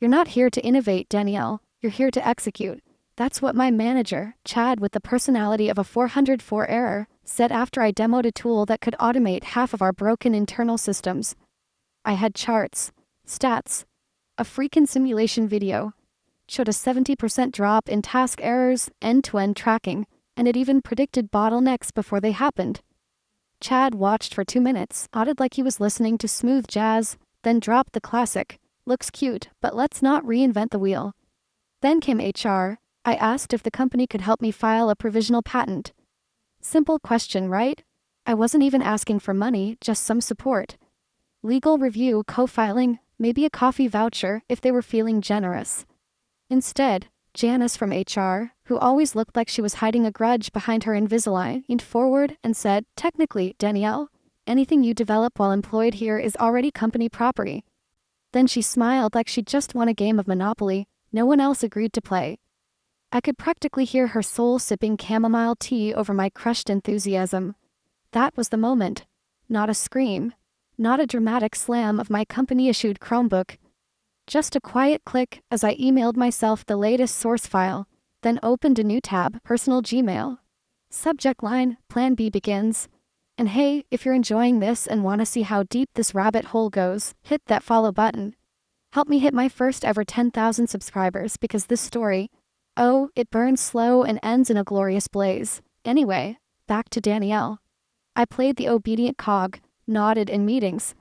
You're not here to innovate, Danielle. You're here to execute. That's what my manager, Chad with the personality of a 404 error, said after I demoed a tool that could automate half of our broken internal systems. I had charts, stats, a freaking simulation video. Showed a 70% drop in task errors, end-to-end tracking, and it even predicted bottlenecks before they happened. Chad watched for 2 minutes, nodded like he was listening to smooth jazz, then dropped the classic, "Looks cute, but let's not reinvent the wheel." Then came HR. I asked if the company could help me file a provisional patent. Simple question, right? I wasn't even asking for money, just some support. Legal review, co-filing, maybe a coffee voucher if they were feeling generous. Instead, Janice from HR, who always looked like she was hiding a grudge behind her Invisalign, leaned forward and said, "Technically, Danielle, anything you develop while employed here is already company property." Then she smiled like she'd just won a game of Monopoly. No one else agreed to play. I could practically hear her soul sipping chamomile tea over my crushed enthusiasm. That was the moment. Not a scream. Not a dramatic slam of my company-issued Chromebook. Just a quiet click as I emailed myself the latest source file, then opened a new tab, personal Gmail. Subject line, Plan B begins. And hey, if you're enjoying this and want to see how deep this rabbit hole goes, hit that follow button. Help me hit my first ever 10,000 subscribers because this story, oh, it burns slow and ends in a glorious blaze. Anyway, back to Danielle. I played the obedient cog, nodded in meetings,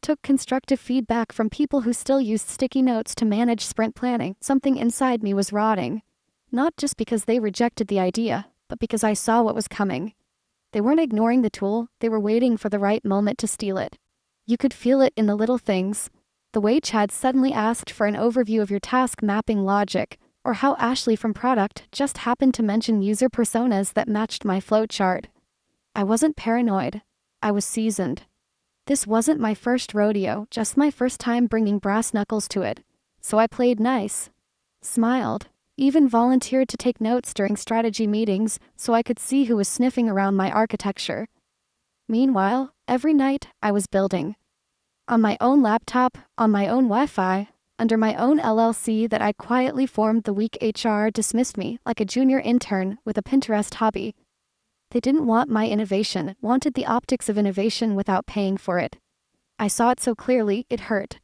took constructive feedback from people who still used sticky notes to manage sprint planning. Something inside me was rotting. Not just because they rejected the idea, but because I saw what was coming. They weren't ignoring the tool, they were waiting for the right moment to steal it. You could feel it in the little things. The way Chad suddenly asked for an overview of your task mapping logic, or how Ashley from product just happened to mention user personas that matched my flowchart. I wasn't paranoid. I was seasoned. This wasn't my first rodeo, just my first time bringing brass knuckles to it. So I played nice. Smiled. Even volunteered to take notes during strategy meetings so I could see who was sniffing around my architecture. Meanwhile, every night I was building. On my own laptop, on my own Wi-Fi, under my own LLC that I quietly formed the week HR dismissed me like a junior intern with a Pinterest hobby. They didn't want my innovation, wanted the optics of innovation without paying for it. I saw it so clearly, it hurt.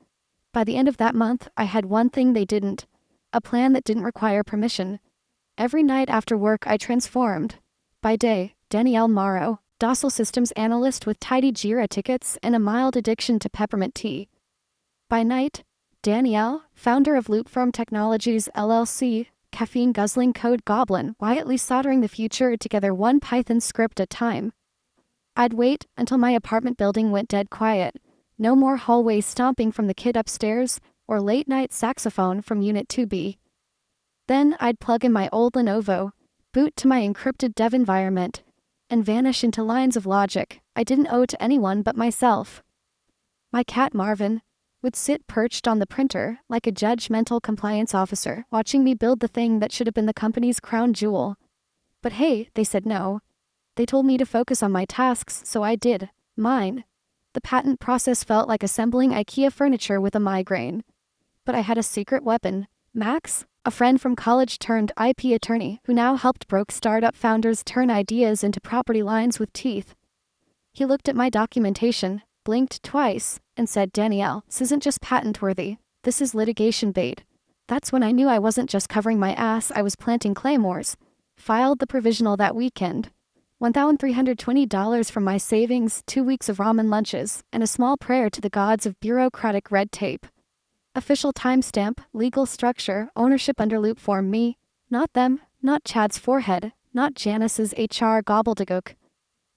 By the end of that month, I had one thing they didn't. A plan that didn't require permission. Every night after work I transformed. By day, Danielle Morrow, docile systems analyst with tidy Jira tickets and a mild addiction to peppermint tea. By night, Danielle, founder of Loopform Technologies LLC, caffeine-guzzling code goblin, quietly soldering the future together one Python script at a time. I'd wait until my apartment building went dead quiet. No more hallway stomping from the kid upstairs, or late-night saxophone from Unit 2B. Then I'd plug in my old Lenovo, boot to my encrypted dev environment, and vanish into lines of logic I didn't owe to anyone but myself. My cat Marvin would sit perched on the printer like a judgmental compliance officer, watching me build the thing that should have been the company's crown jewel. But hey, they said no. They told me to focus on my tasks, so I did. Mine. The patent process felt like assembling IKEA furniture with a migraine. But I had a secret weapon. Max, a friend from college turned IP attorney who now helped broke startup founders turn ideas into property lines with teeth. He looked at my documentation, blinked twice, and said, "Danielle, this isn't just patent-worthy. This is litigation bait." That's when I knew I wasn't just covering my ass, I was planting claymores. Filed the provisional that weekend. $1,320 from my savings, 2 weeks of ramen lunches, and a small prayer to the gods of bureaucratic red tape. Official timestamp, legal structure, ownership under Loopform me. Not them, not Chad's forehead, not Janice's HR gobbledygook.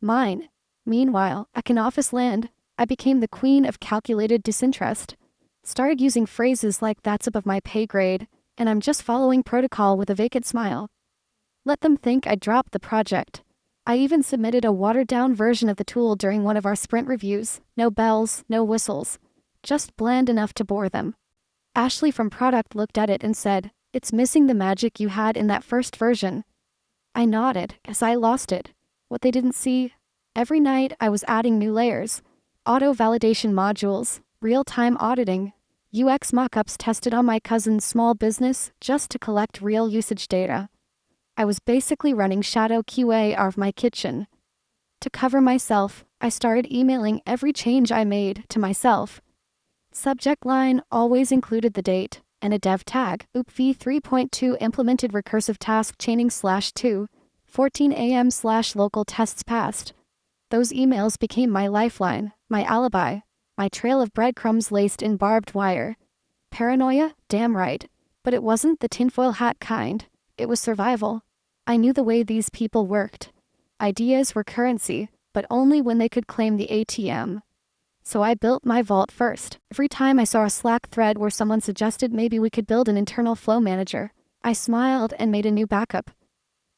Mine. Meanwhile, back in office land, I became the queen of calculated disinterest. Started using phrases like "that's above my pay grade," and "I'm just following protocol" with a vacant smile. Let them think I dropped the project. I even submitted a watered-down version of the tool during one of our sprint reviews. No bells, no whistles. Just bland enough to bore them. Ashley from product looked at it and said, "It's missing the magic you had in that first version." I nodded, as I lost it. What they didn't see? Every night I was adding new layers. Auto-validation modules, real-time auditing, UX mockups tested on my cousin's small business just to collect real usage data. I was basically running shadow QA of my kitchen. To cover myself, I started emailing every change I made to myself. Subject line always included the date and a dev tag. OOP v3.2 implemented recursive task chaining /2, 14 a.m/local tests passed. Those emails became my lifeline, my alibi, my trail of breadcrumbs laced in barbed wire. Paranoia? Damn right. But it wasn't the tinfoil hat kind. It was survival. I knew the way these people worked. Ideas were currency, but only when they could claim the ATM. So I built my vault first. Every time I saw a Slack thread where someone suggested maybe we could build an internal flow manager, I smiled and made a new backup.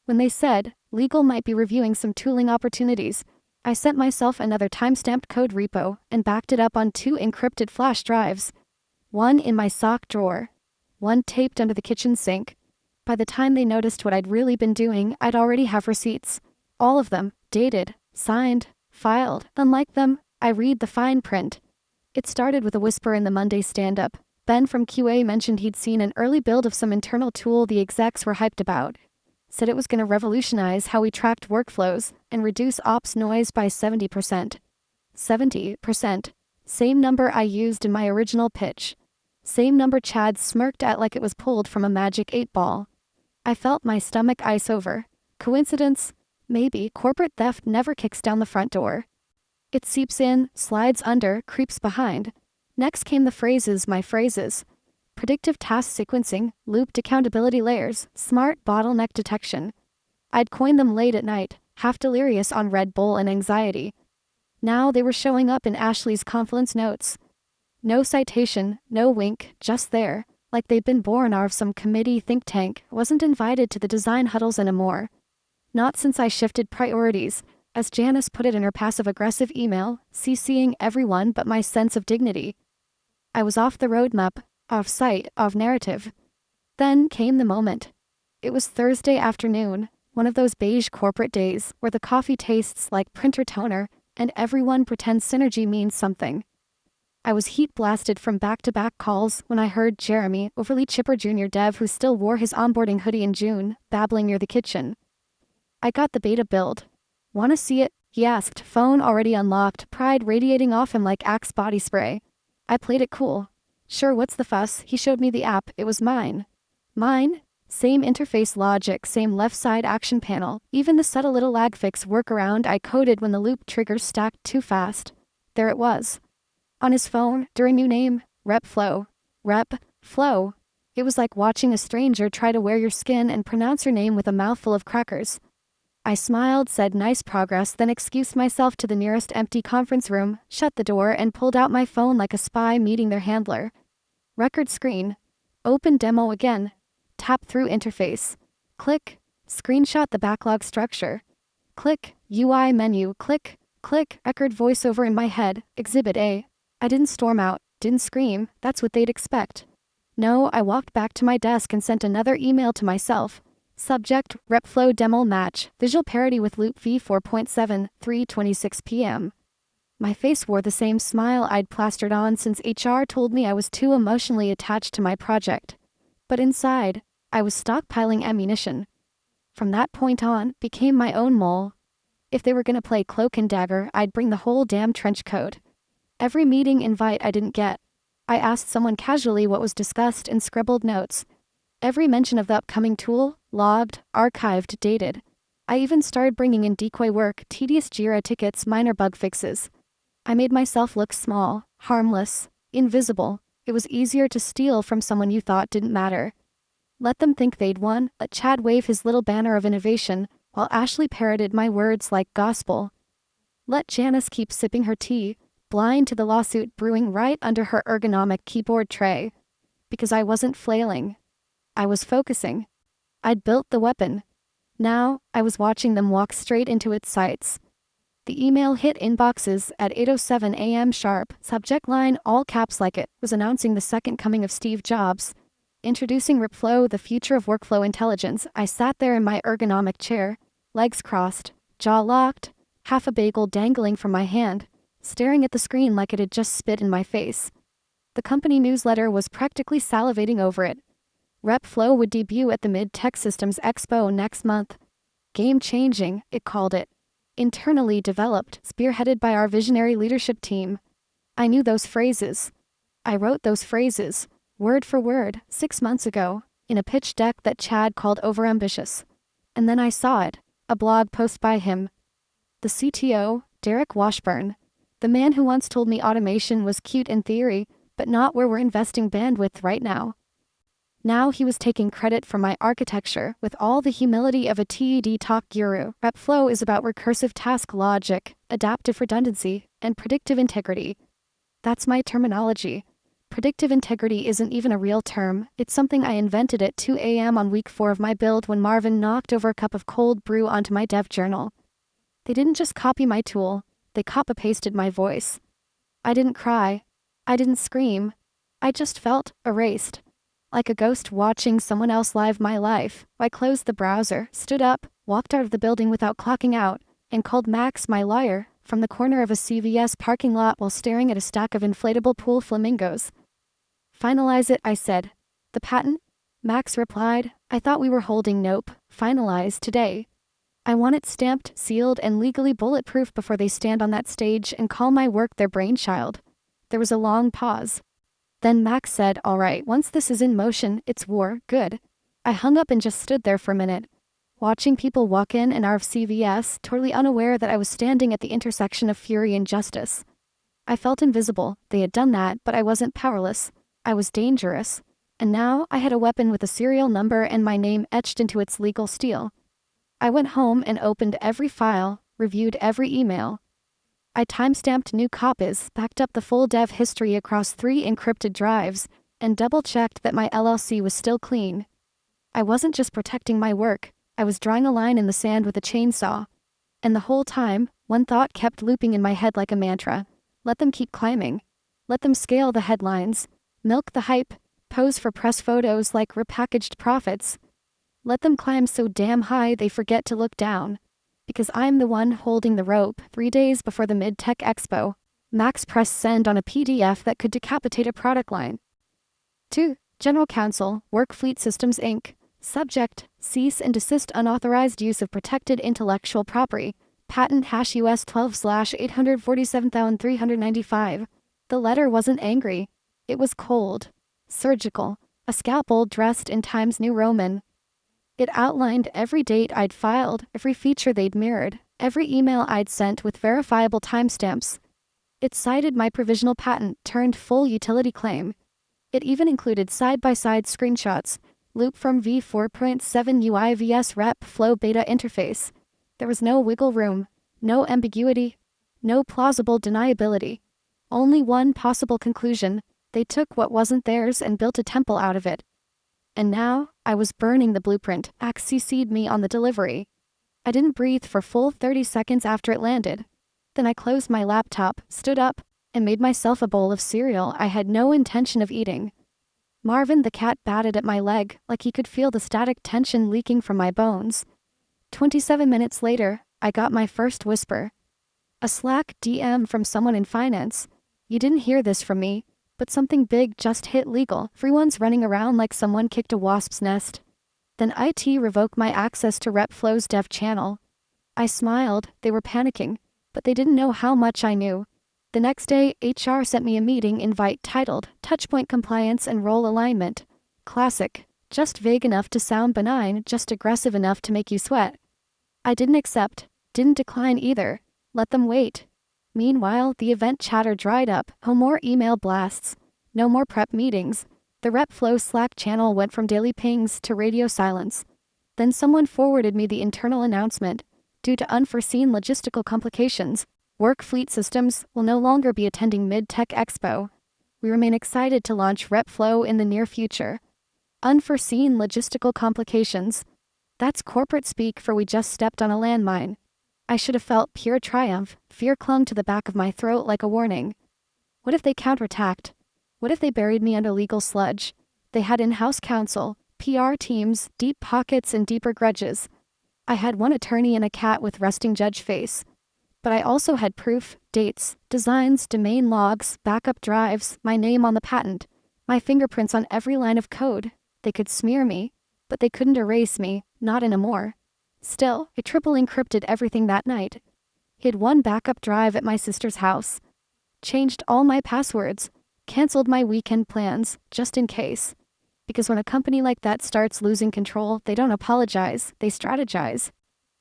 When they said, legal might be reviewing some tooling opportunities, I sent myself another timestamped code repo and backed it up on 2 encrypted flash drives. One in my sock drawer. One taped under the kitchen sink. By the time they noticed what I'd really been doing, I'd already have receipts. All of them, dated, signed, filed. Unlike them, I read the fine print. It started with a whisper in the Monday stand-up. Ben from QA mentioned he'd seen an early build of some internal tool the execs were hyped about. Said it was going to revolutionize how we tracked workflows and reduce ops noise by 70%. 70%. Same number I used in my original pitch. Same number Chad smirked at like it was pulled from a magic 8-ball. I felt my stomach ice over. Coincidence? Maybe. Corporate theft never kicks down the front door. It seeps in, slides under, creeps behind. Next came the phrases, my phrases. Predictive task sequencing, looped accountability layers, smart bottleneck detection. I'd coined them late at night, half delirious on Red Bull and anxiety. Now they were showing up in Ashley's Confluence notes. No citation, no wink, just there, like they'd been born out of some committee think tank, wasn't invited to the design huddles anymore. Not since I shifted priorities, as Janice put it in her passive-aggressive email, CCing everyone but my sense of dignity. I was off the roadmap, off site, off narrative. Then came the moment. It was Thursday afternoon, one of those beige corporate days where the coffee tastes like printer toner and everyone pretends synergy means something. I was heat blasted from back-to-back calls when I heard Jeremy, overly chipper junior dev who still wore his onboarding hoodie in June, babbling near the kitchen. I got the beta build. "Wanna see it?" he asked, phone already unlocked, pride radiating off him like Axe body spray. I played it cool. "Sure, what's the fuss?" He showed me the app. It was mine. Mine? Same interface logic, same left side action panel, even the subtle little lag fix workaround I coded when the loop triggers stacked too fast. There it was. On his phone, during new name, Rep Flow. Rep Flow. It was like watching a stranger try to wear your skin and pronounce your name with a mouthful of crackers. I smiled, said nice progress, then excused myself to the nearest empty conference room, shut the door, and pulled out my phone like a spy meeting their handler. Record screen. Open demo again. Tap through interface. Click. Screenshot the backlog structure. Click. UI menu. Click. Click. Record voiceover in my head. Exhibit A. I didn't storm out, didn't scream, that's what they'd expect. No, I walked back to my desk and sent another email to myself. Subject, RepFlow demo match, visual parity with loop v4.7, 3:26 p.m. My face wore the same smile I'd plastered on since HR told me I was too emotionally attached to my project. But inside, I was stockpiling ammunition. From that point on, became my own mole. If they were gonna play cloak and dagger, I'd bring the whole damn trench coat. Every meeting invite I didn't get. I asked someone casually what was discussed and scribbled notes. Every mention of the upcoming tool, logged, archived, dated. I even started bringing in decoy work, tedious Jira tickets, minor bug fixes. I made myself look small, harmless, invisible. It was easier to steal from someone you thought didn't matter. Let them think they'd won, let Chad wave his little banner of innovation, while Ashley parroted my words like gospel. Let Janice keep sipping her tea, blind to the lawsuit brewing right under her ergonomic keyboard tray. Because I wasn't flailing. I was focusing. I'd built the weapon. Now, I was watching them walk straight into its sights. The email hit inboxes at 8:07 a.m. sharp. Subject line, all caps like it, was announcing the second coming of Steve Jobs. Introducing RipFlow, the future of workflow intelligence. I sat there in my ergonomic chair, legs crossed, jaw locked, half a bagel dangling from my hand, staring at the screen like it had just spit in my face. The company newsletter was practically salivating over it. Rep Flow would debut at the Mid-Tech Systems Expo next month. Game-changing, it called it. Internally developed, spearheaded by our visionary leadership team. I knew those phrases. I wrote those phrases, word for word, 6 months ago, in a pitch deck that Chad called overambitious. And then I saw it, a blog post by him. The CTO, Derek Washburn, the man who once told me automation was cute in theory, but not where we're investing bandwidth right now. Now he was taking credit for my architecture with all the humility of a TED Talk guru. RepFlow is about recursive task logic, adaptive redundancy, and predictive integrity. That's my terminology. Predictive integrity isn't even a real term, it's something I invented at 2 a.m. on week 4 of my build when Marvin knocked over a cup of cold brew onto my dev journal. They didn't just copy my tool, they copy-pasted my voice. I didn't cry. I didn't scream. I just felt erased. Like a ghost watching someone else live my life. I closed the browser, stood up, walked out of the building without clocking out, and called Max my lawyer from the corner of a CVS parking lot while staring at a stack of inflatable pool flamingos. Finalize it, I said. The patent? Max replied, I thought we were holding nope, finalize today. I want it stamped, sealed, and legally bulletproof before they stand on that stage and call my work their brainchild. There was a long pause. Then Max said, all right, once this is in motion, it's war, good. I hung up and just stood there for a minute, watching people walk in and out of CVS, totally unaware that I was standing at the intersection of fury and justice. I felt invisible, they had done that, but I wasn't powerless. I was dangerous. And now I had a weapon with a serial number and my name etched into its legal steel. I went home and opened every file, reviewed every email. I timestamped new copies, backed up the full dev history across 3 encrypted drives, and double-checked that my LLC was still clean. I wasn't just protecting my work, I was drawing a line in the sand with a chainsaw. And the whole time, one thought kept looping in my head like a mantra. Let them keep climbing. Let them scale the headlines, milk the hype, pose for press photos like repackaged prophets. Let them climb so damn high they forget to look down. Because I'm the one holding the rope. 3 days before the Mid-Tech Expo, Max pressed send on a PDF that could decapitate a product line. 2. General Counsel, Workfleet Systems Inc. Subject, cease and desist unauthorized use of protected intellectual property. Patent #US 12/847395. The letter wasn't angry. It was cold. Surgical. A scalpel dressed in Times New Roman. It outlined every date I'd filed, every feature they'd mirrored, every email I'd sent with verifiable timestamps. It cited my provisional patent turned full utility claim. It even included side-by-side screenshots, loop from v4.7 UI vs rep flow beta interface. There was no wiggle room, no ambiguity, no plausible deniability. Only one possible conclusion: they took what wasn't theirs and built a temple out of it. And now, I was burning the blueprint. Max CC'd me on the delivery. I didn't breathe for full 30 seconds after it landed. Then I closed my laptop, stood up, and made myself a bowl of cereal I had no intention of eating. Marvin the cat batted at my leg like he could feel the static tension leaking from my bones. 27 minutes later, I got my first whisper. A Slack DM from someone in finance. You didn't hear this from me, but something big just hit legal. Everyone's running around like someone kicked a wasp's nest. Then IT revoked my access to RepFlow's dev channel. I smiled, they were panicking, but they didn't know how much I knew. The next day, HR sent me a meeting invite titled Touchpoint Compliance and Role Alignment. Classic. Just vague enough to sound benign, just aggressive enough to make you sweat. I didn't accept, didn't decline either. Let them wait. Meanwhile, the event chatter dried up. No more email blasts. No more prep meetings. The RepFlow Slack channel went from daily pings to radio silence. Then someone forwarded me the internal announcement. Due to unforeseen logistical complications, Workfleet Systems will no longer be attending Mid-Tech Expo. We remain excited to launch RepFlow in the near future. Unforeseen logistical complications. That's corporate speak for we just stepped on a landmine. I should have felt pure triumph. Fear clung to the back of my throat like a warning. What if they counterattacked? What if they buried me under legal sludge? They had in-house counsel, PR teams, deep pockets and deeper grudges. I had one attorney and a cat with resting judge face. But I also had proof, dates, designs, domain logs, backup drives, my name on the patent, my fingerprints on every line of code. They could smear me, but they couldn't erase me, not anymore. Still, I triple encrypted everything that night. Hid one backup drive at my sister's house. Changed all my passwords. Canceled my weekend plans, just in case. Because when a company like that starts losing control, they don't apologize, they strategize.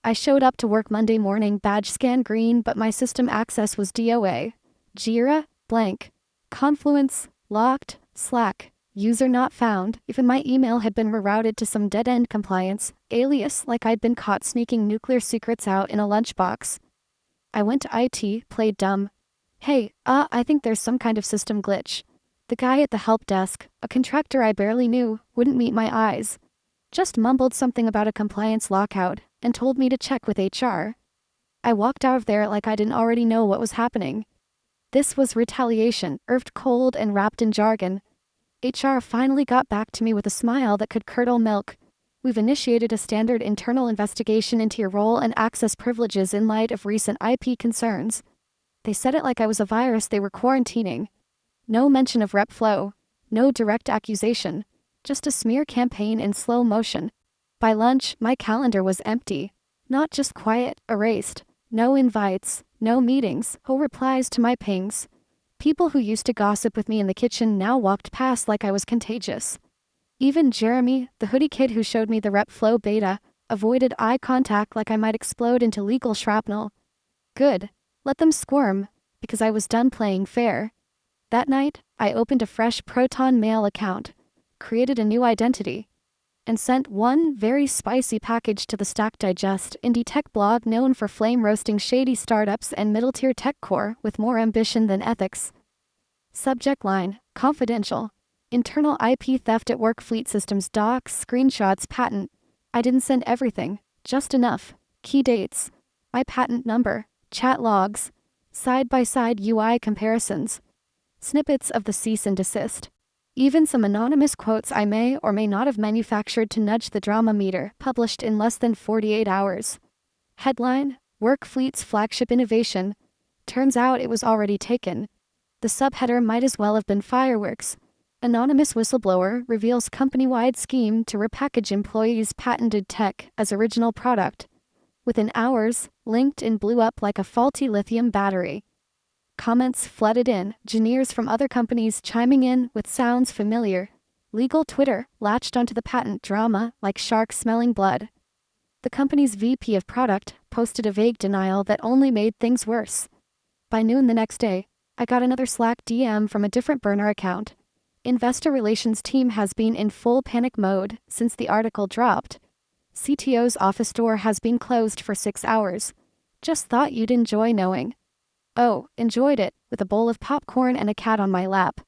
I showed up to work Monday morning, badge scan green, but my system access was DOA. Jira, blank. Confluence, locked. Slack, user not found. Even my email had been rerouted to some dead-end compliance alias, like I'd been caught sneaking nuclear secrets out in a lunchbox. I went to IT, played dumb. Hey, I think there's some kind of system glitch. The guy at the help desk, a contractor I barely knew, wouldn't meet my eyes. Just mumbled something about a compliance lockout and told me to check with HR. I walked out of there like I didn't already know what was happening. This was retaliation, served cold and wrapped in jargon. HR finally got back to me with a smile that could curdle milk. We've initiated a standard internal investigation into your role and access privileges in light of recent IP concerns. They said it like I was a virus they were quarantining. No mention of rep flow. No direct accusation. Just a smear campaign in slow motion. By lunch, my calendar was empty. Not just quiet, erased. No invites, no meetings, no replies to my pings. People who used to gossip with me in the kitchen now walked past like I was contagious. Even Jeremy, the hoodie kid who showed me the rep flow beta, avoided eye contact like I might explode into legal shrapnel. Good. Let them squirm, because I was done playing fair. That night, I opened a fresh Proton Mail account, created a new identity, and sent one very spicy package to the Stack Digest indie tech blog known for flame-roasting shady startups and middle-tier tech core with more ambition than ethics. Subject line, confidential. Internal IP theft at work, fleet systems, docs, screenshots, patent. I didn't send everything, just enough. Key dates. My patent number, chat logs, side-by-side UI comparisons, snippets of the cease and desist. Even some anonymous quotes I may or may not have manufactured to nudge the drama meter, published in less than 48 hours. Headline, Work Fleet's flagship innovation. Turns out it was already taken. The subheader might as well have been fireworks. Anonymous whistleblower reveals company-wide scheme to repackage employees' patented tech as original product. Within hours, LinkedIn blew up like a faulty lithium battery. Comments flooded in, engineers from other companies chiming in with sounds familiar. Legal Twitter latched onto the patent drama like sharks smelling blood. The company's VP of product posted a vague denial that only made things worse. By noon the next day, I got another Slack DM from a different burner account. Investor relations team has been in full panic mode since the article dropped. CTO's office door has been closed for 6 hours. Just thought you'd enjoy knowing. Oh, enjoyed it, with a bowl of popcorn and a cat on my lap.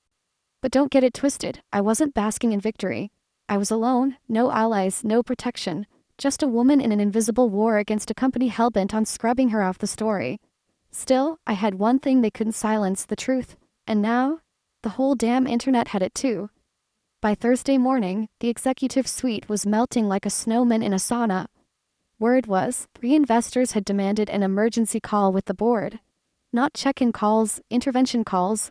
But don't get it twisted, I wasn't basking in victory. I was alone, no allies, no protection. Just a woman in an invisible war against a company hellbent on scrubbing her off the story. Still, I had one thing they couldn't silence, the truth. And now, the whole damn internet had it too. By Thursday morning, the executive suite was melting like a snowman in a sauna. Word was, 3 investors had demanded an emergency call with the board. Not check-in calls, intervention calls.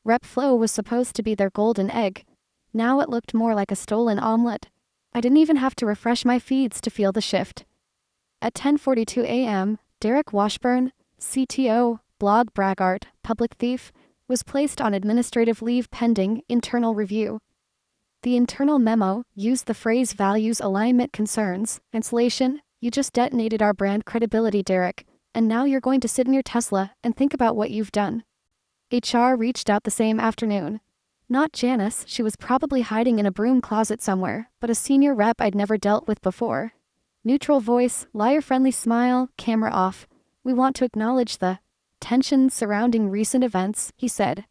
Rep flow was supposed to be their golden egg. Now it looked more like a stolen omelet. I didn't even have to refresh my feeds to feel the shift. At 10:42 a.m., Derek Washburn, CTO, blog braggart, public thief, was placed on administrative leave pending internal review. The internal memo used the phrase values alignment concerns. Cancellation, you just detonated our brand credibility, Derek, and now you're going to sit in your Tesla and think about what you've done. HR reached out the same afternoon. Not Janice, she was probably hiding in a broom closet somewhere, but a senior rep I'd never dealt with before. Neutral voice, liar-friendly smile, camera off. We want to acknowledge the tension surrounding recent events, he said.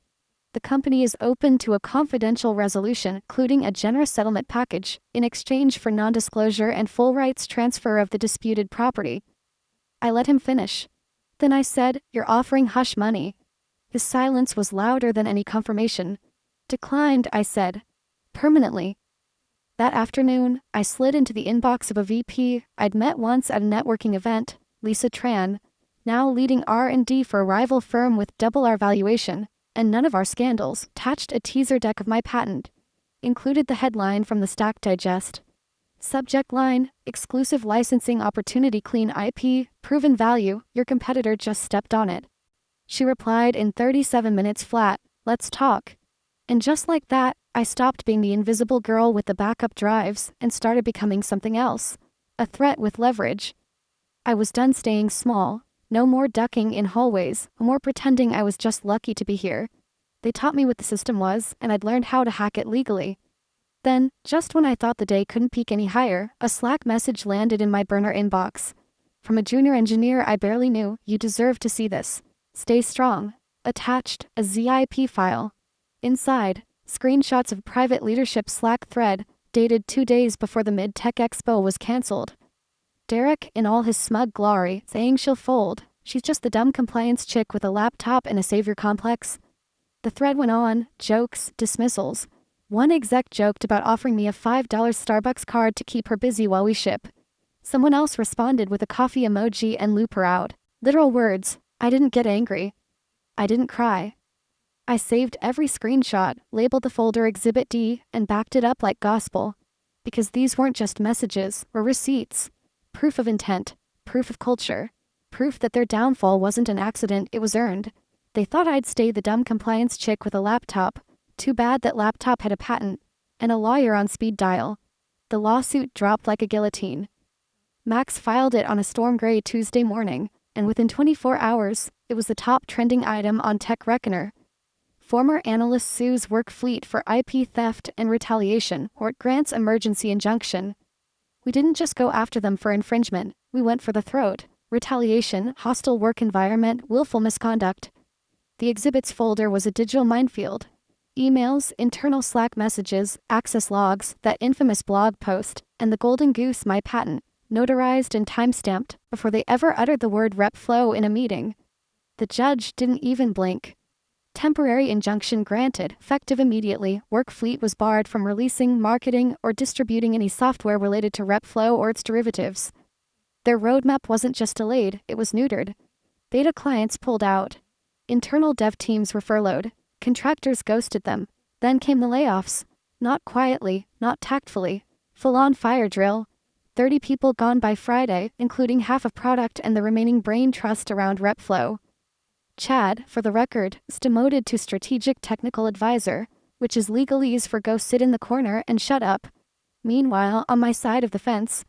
The company is open to a confidential resolution, including a generous settlement package, in exchange for non-disclosure and full rights transfer of the disputed property. I let him finish. Then I said, you're offering hush money. His silence was louder than any confirmation. Declined, I said. Permanently. That afternoon, I slid into the inbox of a VP I'd met once at a networking event, Lisa Tran. now leading R&D for a rival firm with double our valuation, and none of our scandals, attached a teaser deck of my patent. Included the headline from the Stack Digest. Subject line, exclusive licensing opportunity, clean IP, proven value, your competitor just stepped on it. She replied in 37 minutes flat, let's talk. And just like that, I stopped being the invisible girl with the backup drives and started becoming something else. A threat with leverage. I was done staying small. No more ducking in hallways, no more pretending I was just lucky to be here. They taught me what the system was, and I'd learned how to hack it legally. Then, just when I thought the day couldn't peak any higher, a Slack message landed in my burner inbox. From a junior engineer I barely knew, you deserve to see this. Stay strong. Attached, a zip file. Inside, screenshots of private leadership Slack thread, dated 2 days before the Mid-Tech Expo was cancelled. Derek, in all his smug glory, saying she'll fold. She's just the dumb compliance chick with a laptop and a savior complex. The thread went on, jokes, dismissals. One exec joked about offering me a $5 Starbucks card to keep her busy while we ship. Someone else responded with a coffee emoji and loop her out. Literal words. I didn't get angry. I didn't cry. I saved every screenshot, labeled the folder Exhibit D, and backed it up like gospel. Because these weren't just messages, or receipts. Proof of intent, proof of culture, proof that their downfall wasn't an accident, it was earned. They thought I'd stay the dumb compliance chick with a laptop. Too bad that laptop had a patent, and a lawyer on speed dial. The lawsuit dropped like a guillotine. Max filed it on a storm gray Tuesday morning, and within 24 hours, it was the top trending item on Tech Reckoner. Former analyst sues work fleet for IP theft and retaliation, or grants emergency injunction. We didn't just go after them for infringement, we went for the throat. Retaliation, hostile work environment, willful misconduct. The exhibits folder was a digital minefield. Emails, internal Slack messages, access logs, that infamous blog post, and the golden goose, my patent, notarized and timestamped before they ever uttered the word rep flow in a meeting. The judge didn't even blink. Temporary injunction granted, effective immediately. Workfleet was barred from releasing, marketing, or distributing any software related to RepFlow or its derivatives. Their roadmap wasn't just delayed, it was neutered. Beta clients pulled out. Internal dev teams were furloughed. Contractors ghosted them. Then came the layoffs. Not quietly, not tactfully. Full-on fire drill. 30 people gone by Friday, including half of product and the remaining brain trust around RepFlow. Chad, for the record, is demoted to Strategic Technical Advisor, which is legalese for go sit in the corner and shut up. Meanwhile, on my side of the fence,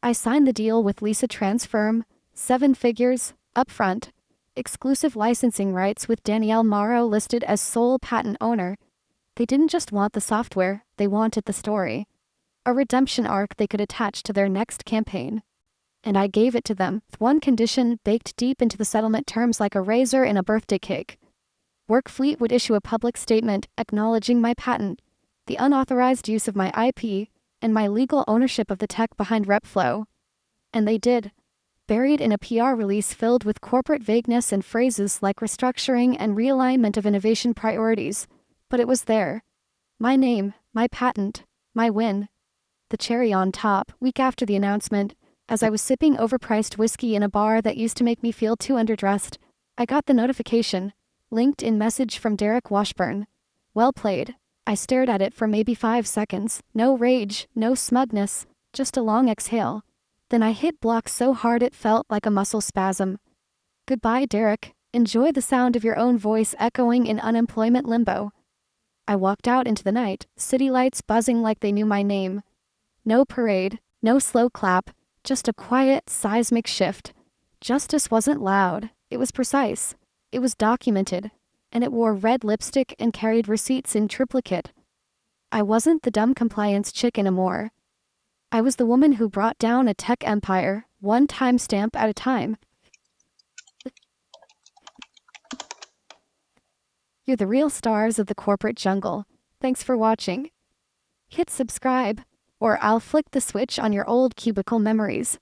I signed the deal with Lisa Transfirm, 7 figures, upfront, exclusive licensing rights with Danielle Morrow listed as sole patent owner. They didn't just want the software, they wanted the story. A redemption arc they could attach to their next campaign. And I gave it to them, with one condition baked deep into the settlement terms like a razor in a birthday cake. Workfleet would issue a public statement acknowledging my patent, the unauthorized use of my IP, and my legal ownership of the tech behind RepFlow. And they did. Buried in a PR release filled with corporate vagueness and phrases like restructuring and realignment of innovation priorities. But it was there. My name, my patent, my win. The cherry on top, week after the announcement, as I was sipping overpriced whiskey in a bar that used to make me feel too underdressed, I got the notification. LinkedIn message from Derek Washburn. Well played. I stared at it for maybe 5 seconds. No rage, no smugness, just a long exhale. Then I hit block so hard it felt like a muscle spasm. Goodbye, Derek. Enjoy the sound of your own voice echoing in unemployment limbo. I walked out into the night, city lights buzzing like they knew my name. No parade, no slow clap, just a quiet, seismic shift. Justice wasn't loud, it was precise. It was documented, and it wore red lipstick and carried receipts in triplicate. I wasn't the dumb compliance chick anymore. I was the woman who brought down a tech empire, one timestamp at a time. You're the real stars of the corporate jungle. Thanks for watching. Hit subscribe, or I'll flick the switch on your old cubicle memories.